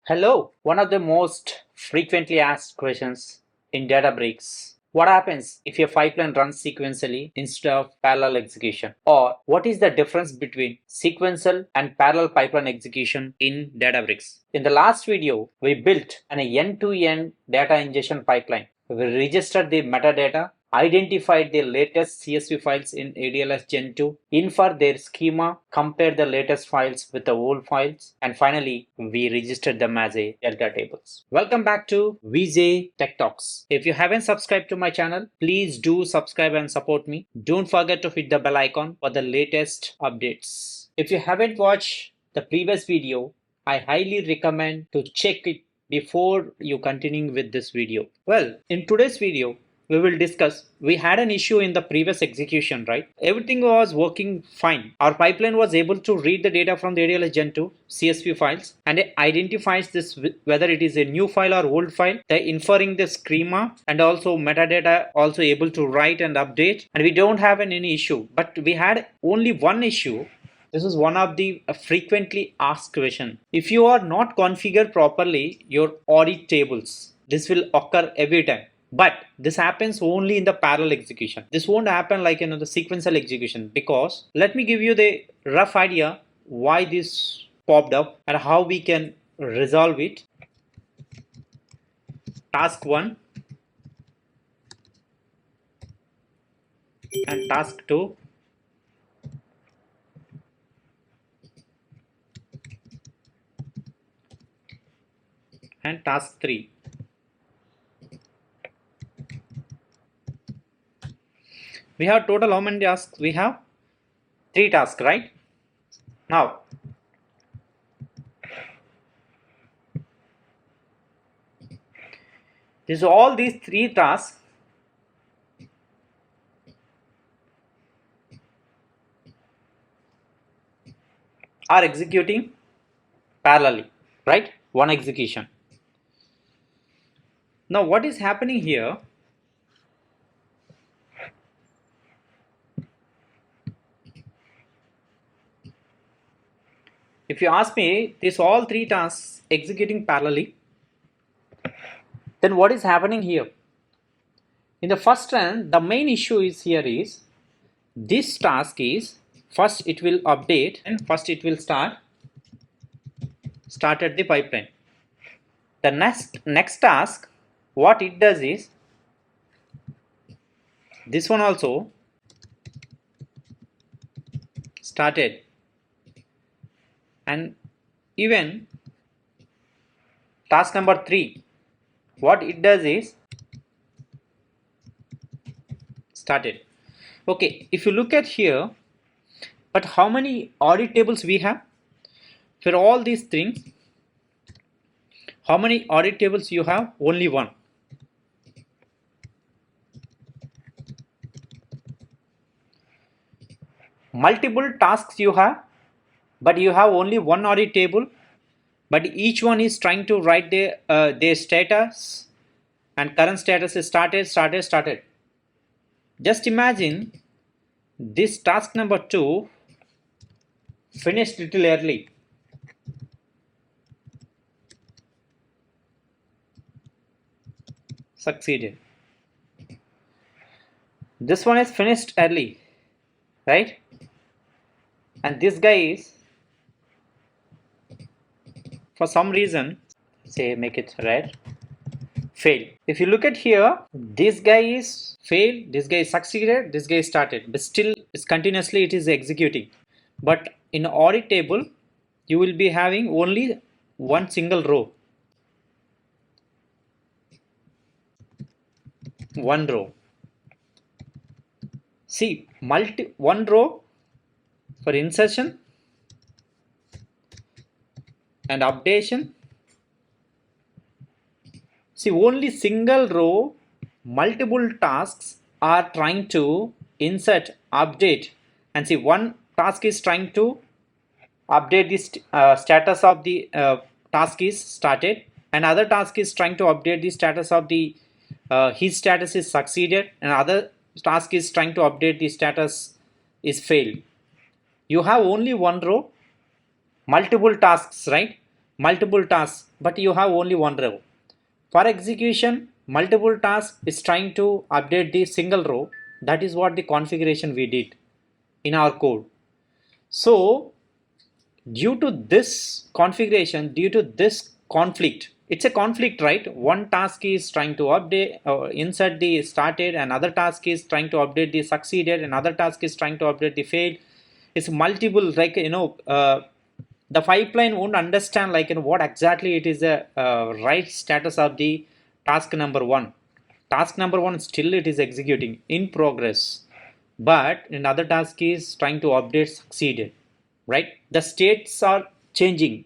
Hello, one of the most frequently asked questions in Databricks. What happens if your pipeline runs sequentially instead of parallel execution? Or what is the difference between sequential and parallel pipeline execution in Databricks? In the last video, we built an end-to-end data ingestion pipeline. We registered the metadata, identified the latest CSV files in ADLS Gen 2, infer their schema, compare the latest files with the old files, and finally, we registered them as a Delta tables. Welcome back to VJ Tech Talks. If you haven't subscribed to my channel, please do subscribe and support me. Don't forget to hit the bell icon for the latest updates. If you haven't watched the previous video, I highly recommend to check it before you continue with this video. Well, in today's video, we will discuss. We had an issue in the previous execution, right? Everything was working fine. Our pipeline was able to read the data from the ADLS Gen 2 CSV files, and it identifies this whether it is a new file or old file. They're inferring the schema and also metadata, also able to write and update, and we don't have any issue. But we had only one issue. This is one of the frequently asked question. If you are not configured properly your audit tables, this will occur every time. But this happens only in the parallel execution. This won't happen like the sequential execution, because let me give you the rough idea why this popped up and how we can resolve it. Task 1 and task 2. And task 3. We have total how many tasks? We have 3 tasks, right? Now, all these 3 tasks are executing parallelly, right? One execution. Now, what is happening here? If you ask me, this all 3 tasks executing parallelly, then what is happening here? In the first run, the main issue is here is this task is first it will update and first it will started the pipeline. The next task, what it does is this one also started, and even task number 3, what it does is started. Okay, if you look at here, but how many audit tables we have for all these things? How many audit tables you have? Only one. Multiple tasks you have, but you have only one audit table, but each one is trying to write their status, and current status is started. Just imagine this task number 2 finished little early. Succeeded. This one is finished early, right? And this guy is, for some reason, say make it red, failed. If you look at here, this guy is failed, this guy is succeeded, this guy is started, but still is continuously it is executing. But in audit table, you will be having only one single row. One row. See, one row for insertion and updation. See, only single row, multiple tasks are trying to insert, update, and see, one task is trying to update the status of the task is started, and other task is trying to update the status of the his status is succeeded, and other task is trying to update the status is failed. You have only one row, multiple tasks, right? multiple tasks, but you have only one row. For execution, multiple tasks is trying to update the single row. That is what the configuration we did in our code. So due to this configuration, due to this conflict, it's a conflict, right? One task is trying to update or insert the started, another task is trying to update the succeeded, another task is trying to update the failed. It's multiple, like, the pipeline won't understand, like, what exactly it is the right status of the task number one. Task number one still it is executing in progress, but another task is trying to update succeeded, right? The states are changing,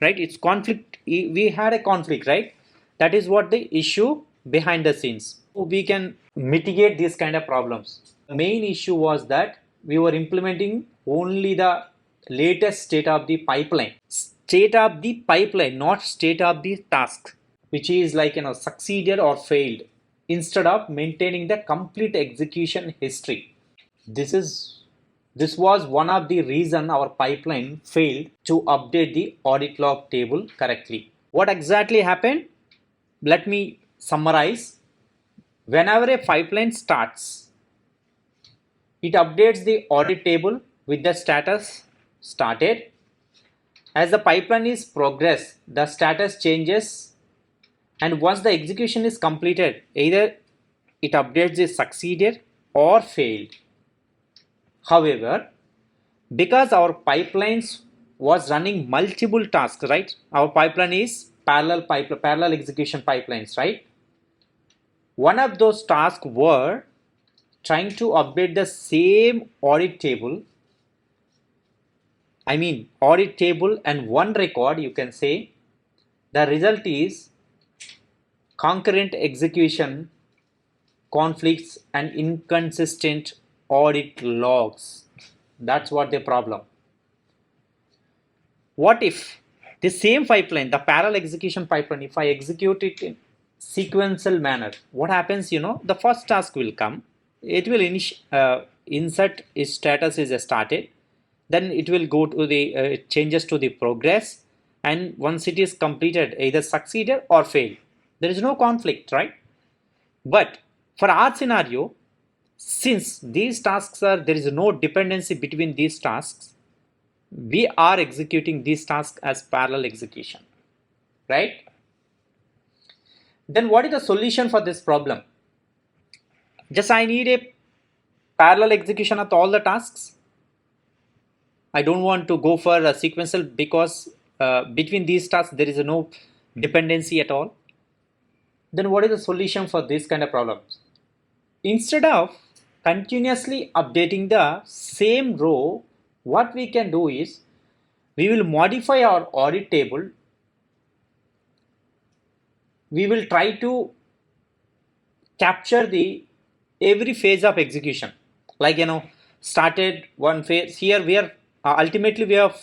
right? It's conflict. We had a conflict, right? That is what the issue behind the scenes. We can mitigate these kind of problems. The main issue was that we were implementing only the latest state of the pipeline. State of the pipeline, not state of the task, which is like, succeeded or failed, instead of maintaining the complete execution history. This was one of the reason our pipeline failed to update the audit log table correctly. What exactly happened? Let me summarize. Whenever a pipeline starts, it updates the audit table with the status started. As the pipeline is progress, the status changes, and once the execution is completed, either it updates the succeeded or failed. However, because our pipelines was running multiple tasks, right? Our pipeline is parallel execution pipelines, right? One of those tasks were trying to update the same audit table. Audit table and one record, you can say. The result is concurrent execution, conflicts, and inconsistent audit logs. That's what the problem. What if the same pipeline, the parallel execution pipeline, if I execute it in sequential manner, what happens? The first task will come, it will insert its status is started, then it will go to the changes to the progress, and once it is completed, either succeeded or failed. There is no conflict, right? But for our scenario, since these tasks are, there is no dependency between these tasks, we are executing these tasks as parallel execution, right? Then what is the solution for this problem? Just I need a parallel execution of all the tasks. I don't want to go for a sequential, because between these tasks there is no dependency at all. Then what is the solution for this kind of problems? Instead of continuously updating the same row, what we can do is we will modify our audit table. We will try to capture the every phase of execution, like, started one phase. Here we are ultimately we are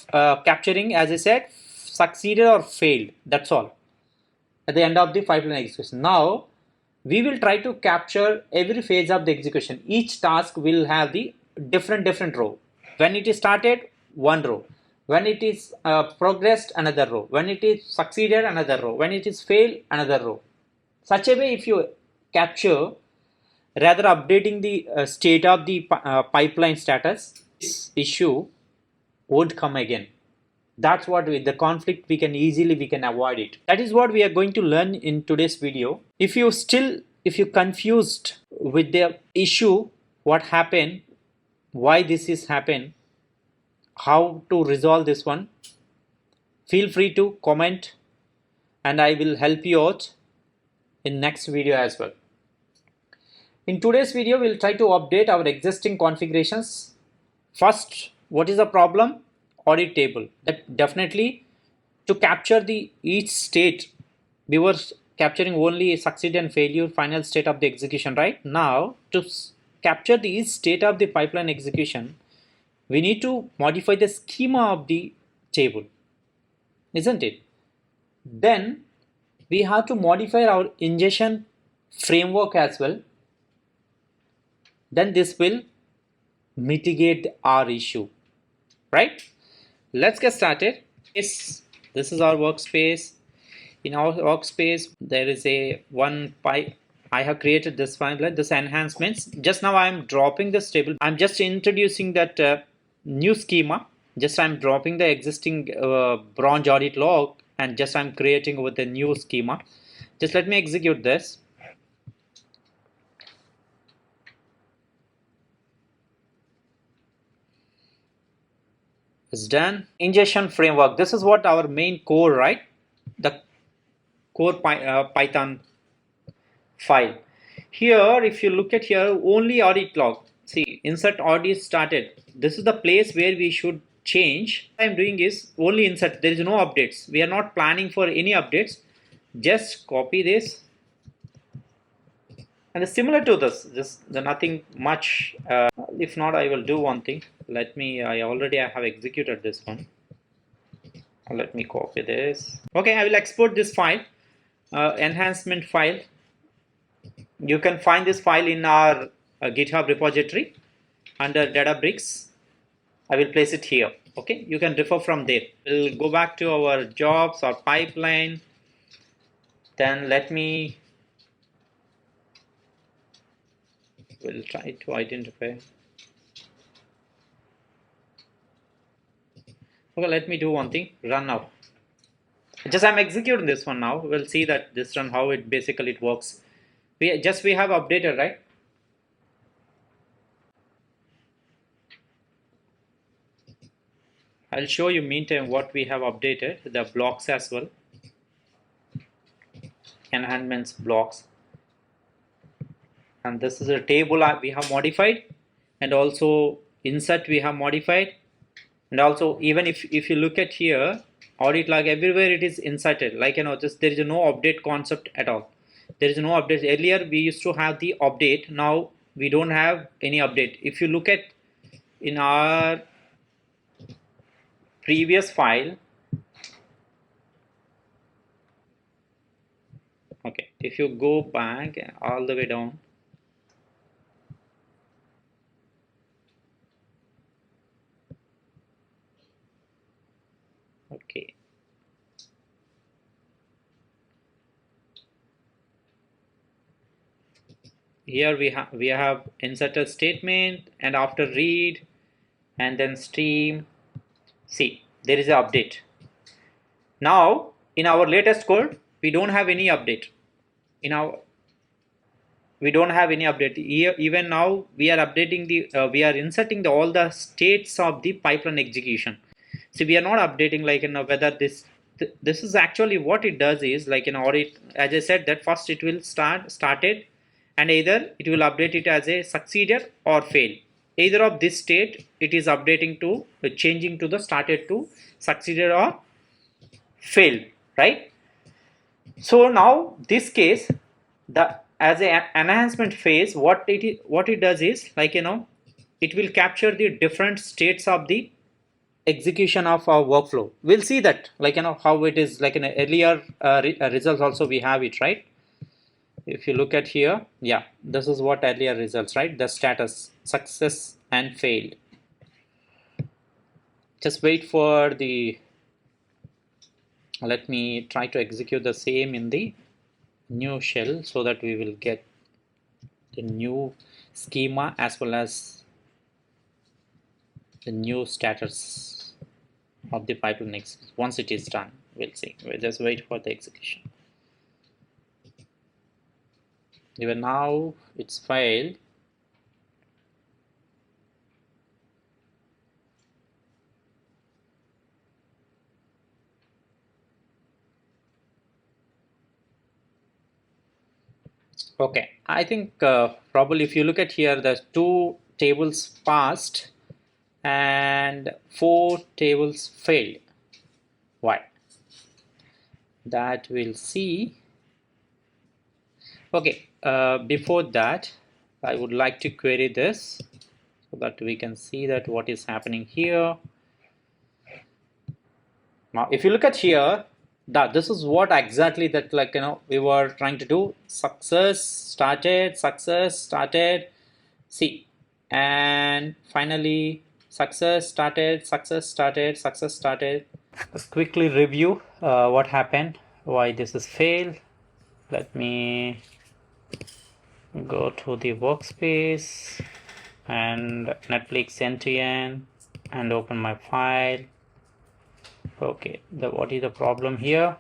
capturing, as I said, succeeded or failed. That's all at the end of the pipeline execution. Now we will try to capture every phase of the execution. Each task will have the different row. When it is started, one row. When it is progressed, another row. When it is succeeded, another row. When it is failed, another row. Such a way, if you capture, rather updating the state of the pipeline status, this issue won't come again. That's what the conflict we can avoid it. That is what we are going to learn in today's video. If you confused with the issue, what happened, why this is happened, how to resolve this one, feel free to comment, and I will help you out in next video as well. In today's video, we'll try to update our existing configurations. First, what is the problem? Audit table. That definitely, to capture the each state, we were capturing only succeed and failure, final state of the execution, right? Now to capture the each state of the pipeline execution, we need to modify the schema of the table, isn't it? Then we have to modify our ingestion framework as well. Then this will mitigate our issue, right? Let's get started. Yes, This is our workspace. In our workspace, there is a one pipe. I have created this pipeline, this enhancements. Just now I'm dropping this table. I'm just introducing that new schema. Just I'm dropping the existing branch audit log and just I'm creating with a new schema. Just let me execute this. It's done. Ingestion framework. This is what our main core, right? The core Python file. Here, if you look at here, only audit log. See, insert audit started. This is the place where we should change. What I'm doing is only insert. There is no updates. We are not planning for any updates. Just copy this. And similar to this, just nothing much. If not, I will do one thing. Let me. I have executed this one. Let me copy this. Okay, I will export this file, enhancement file. You can find this file in our GitHub repository under Databricks. I will place it here. Okay, you can refer from there. We'll go back to our jobs or pipeline. Then we'll try to identify. Okay, let me do one thing. Run now. Just I'm executing this one now. We'll see that this run how it basically it works. We have updated, right? I'll show you meantime what we have updated, the blocks as well. Enhancements blocks. And this is a table we have modified, and also insert we have modified, and also even if you look at here, audit log everywhere it is inserted, like just there is no update concept at all. There is no update. Earlier we used to have the update, now we don't have any update. If you look at in our previous file, okay, if you go back all the way down, okay, here we have inserted statement, and after read and then stream, see there is an update. Now in our latest code we don't have any update. We don't have any update here. Even now we are updating the we are inserting all the states of the pipeline execution. So we are not updating whether this is actually what it does is like audit, as I said, that first it will started, and either it will update it as a succeeded or failed. Either of this state it is updating to changing to the started to succeeded or failed, right? So now this case, the as an enhancement phase, what it does is it will capture the different states of the execution of our workflow. We'll see that how it is like in earlier results also we have it, right? If you look at here, yeah, this is what earlier results, right? The status, success and failed. Just wait for the, let me try to execute the same in the new shell so that we will get the new schema as well as the new status of the pipeline. Once it is done, we'll see. We'll just wait for the execution. Even now it's failed. Okay, I think probably if you look at here, there's 2 tables passed and 4 tables failed. Why? That we'll see. Okay, before that, I would like to query this so that we can see that what is happening here. Now, if you look at here, that this is what exactly that we were trying to do. Success started, see, and finally success started. Let's quickly review what happened, why this is failed. Let me go to the workspace and Netflix end-to-end and open my file. Okay, what is the problem here?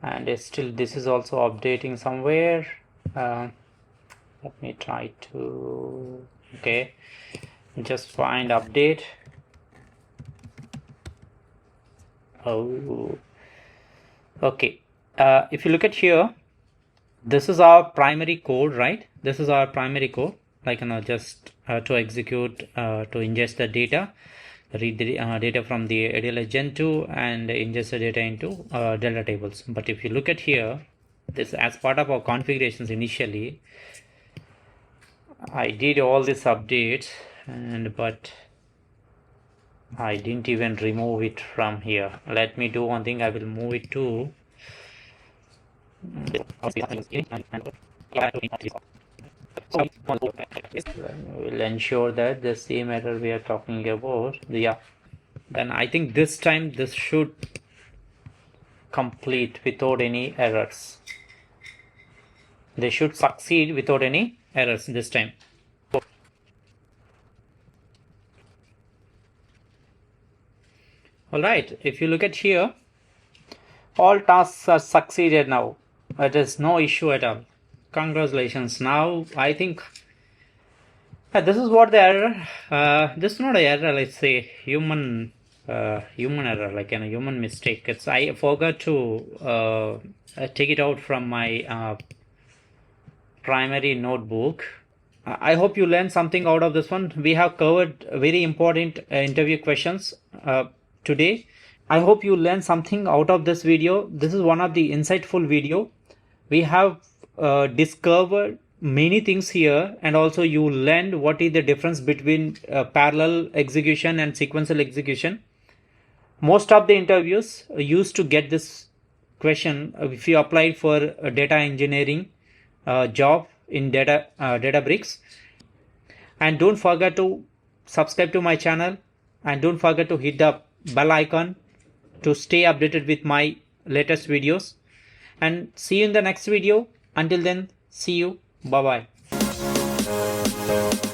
And it's still, this is also updating somewhere. Let me try to, okay, just find update. Oh, okay. If you look at here, this is our primary code, right? This is our primary code, like, just to execute, to ingest the data, read the data from the ETL Gen 2 and ingest the data into Delta tables. But if you look at here, this as part of our configurations initially, I did all these updates, but I didn't even remove it from here. Let me do one thing. I will move it to will ensure that the same error we are talking about. Yeah, then I think this time this should complete without any errors. They should succeed without any errors this time. All right, if you look at here, all tasks are succeeded now. It is no issue at all. Congratulations. Now I think this is what the error. This is not an error. Let's say human error, like a human mistake. It's I forgot to take it out from my primary notebook. I hope you learned something out of this one. We have covered very important interview questions today. I hope you learned something out of this video. This is one of the insightful video. We have discovered many things here, and also you learned what is the difference between parallel execution and sequential execution. Most of the interviews used to get this question if you applied for a data engineering job in Databricks. And don't forget to subscribe to my channel, and don't forget to hit the bell icon to stay updated with my latest videos. And see you in the next video. Until then, see you. Bye bye.